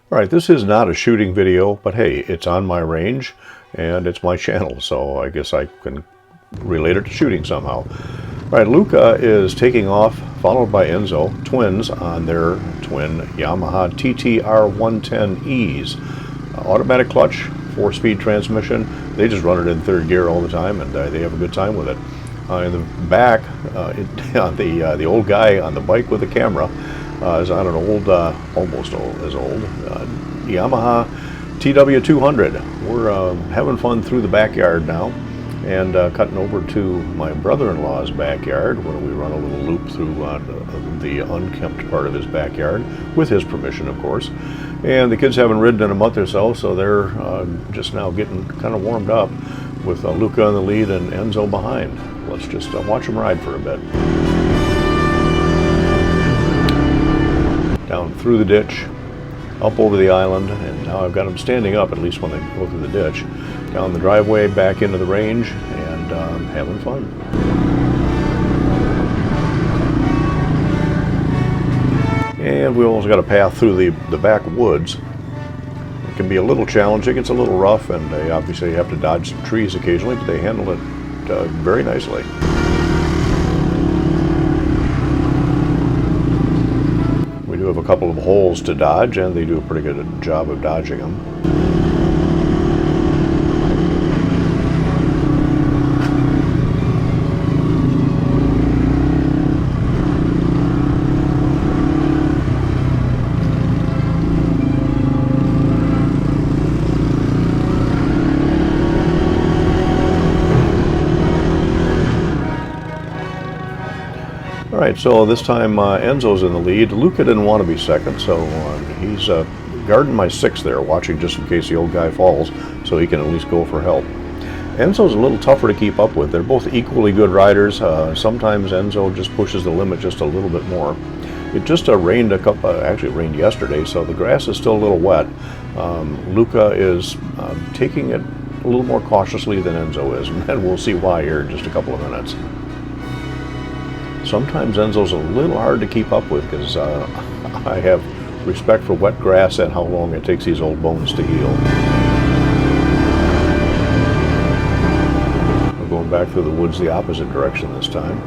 All right, this is not a shooting video, but hey, it's on my range and it's my channel, so I guess I can relate it to shooting somehow. All right, Luca is taking off, followed by Enzo, twins on their twin Yamaha TT-R110Es. Automatic clutch, 4-speed transmission. They just run it in third gear all the time, and they have a good time with it. In the back, the old guy on the bike with the camera is on an old, almost as old, Yamaha TW200. We're having fun through the backyard now, and cutting over to my brother-in-law's backyard where we run a little loop through the unkempt part of his backyard, with his permission, of course. And the kids haven't ridden in a month or so, so they're just now getting kind of warmed up with Luca in the lead and Enzo behind. Let's just watch them ride for a bit. Down through the ditch, up over the island, and now I've got them standing up, at least when they go through the ditch. Down the driveway, back into the range, and having fun. And we also got a path through the backwoods. It can be a little challenging, it's a little rough, and they obviously have to dodge some trees occasionally, but they handle it very nicely. We do have a couple of holes to dodge, and they do a pretty good job of dodging them. All right, so this time Enzo's in the lead. Luca didn't want to be second, so he's guarding my six there, watching just in case the old guy falls, so he can at least go for help. Enzo's a little tougher to keep up with. They're both equally good riders. Sometimes Enzo just pushes the limit just a little bit more. It just rained actually it rained yesterday, so the grass is still a little wet. Luca is taking it a little more cautiously than Enzo is, and we'll see why here in just a couple of minutes. Sometimes Enzo's a little hard to keep up with because I have respect for wet grass and how long it takes these old bones to heal. We're going back through the woods the opposite direction this time.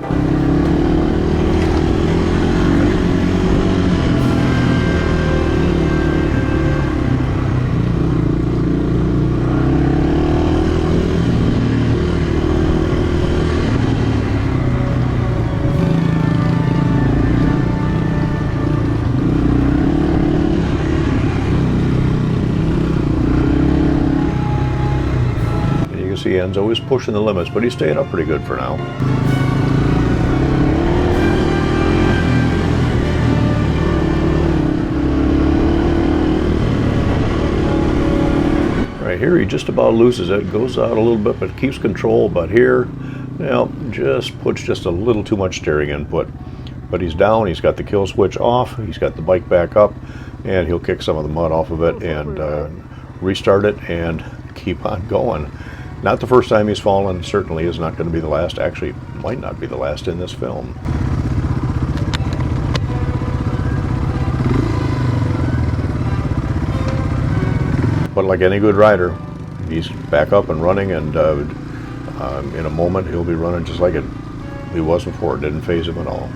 See, Enzo is pushing the limits, but he's staying up pretty good for now. Right here, he just about loses it, goes out a little bit, but keeps control. But here, well, just puts just a little too much steering input. But he's down, he's got the kill switch off, he's got the bike back up, and he'll kick some of the mud off of it and restart it and keep on going. Not the first time he's fallen, certainly is not going to be the last. Actually, might not be the last in this film. But like any good rider, he's back up and running, and in a moment he'll be running just like he was before. It didn't faze him at all.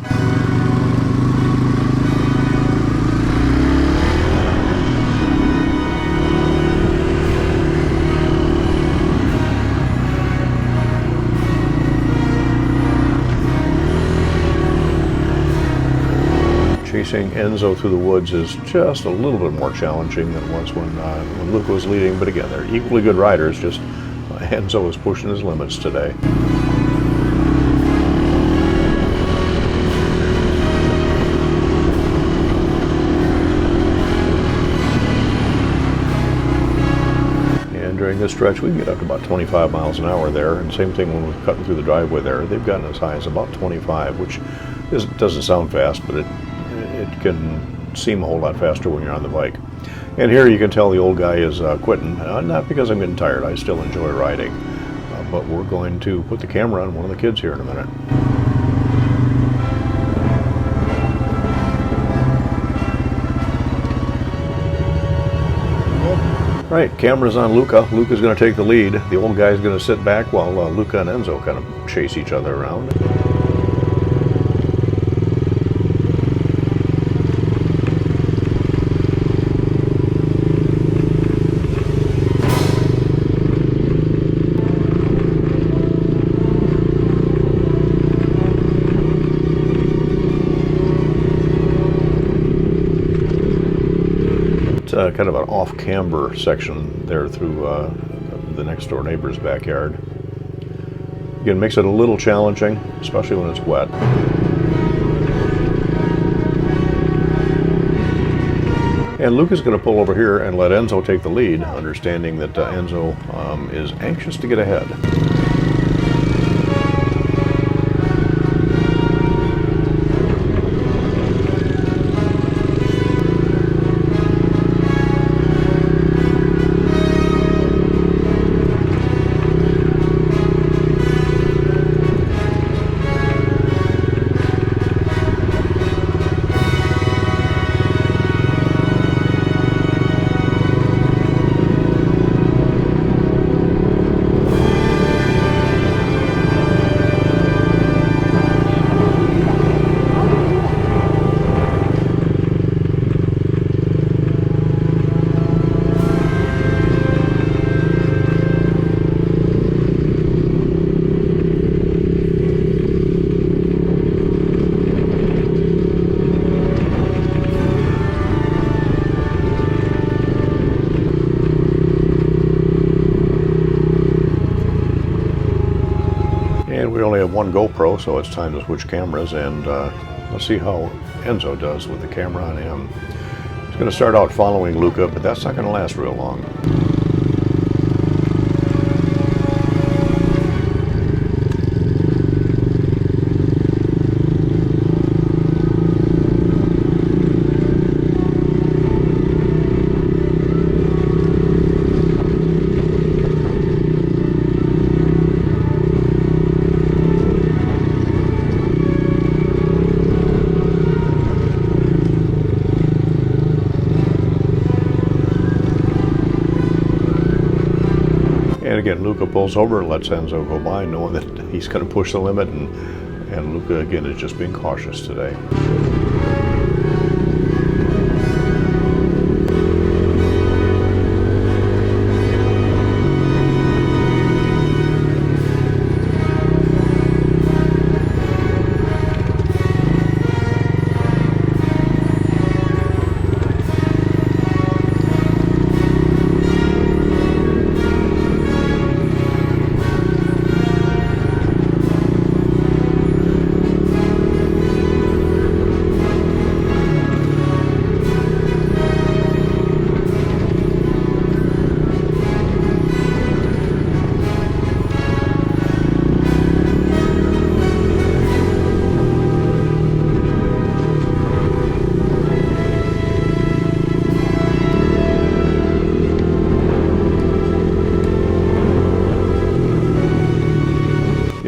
Chasing Enzo through the woods is just a little bit more challenging than it was when Luca was leading, but again, they're equally good riders, just Enzo is pushing his limits today. And during this stretch, we can get up to about 25 miles an hour there, and same thing when we're cutting through the driveway there. They've gotten as high as about 25, which doesn't sound fast, but it can seem a whole lot faster when you're on the bike. And here you can tell the old guy is quitting, not because I'm getting tired, I still enjoy riding, but we're going to put the camera on one of the kids here in a minute. Right, camera's on Luca. Luca's going to take the lead. The old guy's going to sit back while Luca and Enzo kind of chase each other around. Kind of an off-camber section there through the next door neighbor's backyard. Again, makes it a little challenging, especially when it's wet. And Luke is going to pull over here and let Enzo take the lead, understanding that Enzo is anxious to get ahead. And we only have one GoPro, so it's time to switch cameras, and let's see how Enzo does with the camera on him. He's going to start out following Luca, but that's not going to last real long. And again, Luca pulls over and lets Enzo go by, knowing that he's going to push the limit, and Luca, again, is just being cautious today.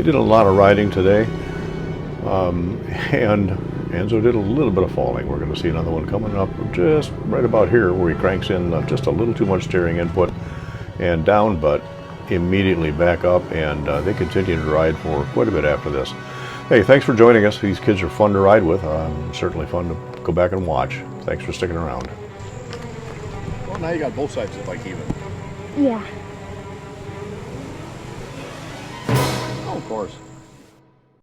Did a lot of riding today, and Enzo did a little bit of falling. We're going to see another one coming up just right about here, where he cranks in just a little too much steering input and down, but immediately back up, and they continue to ride for quite a bit after this. Hey, thanks for joining us. These kids are fun to ride with, certainly fun to go back and watch. Thanks for sticking around. Well, now you got both sides of the bike even. Yeah. Oh, of course.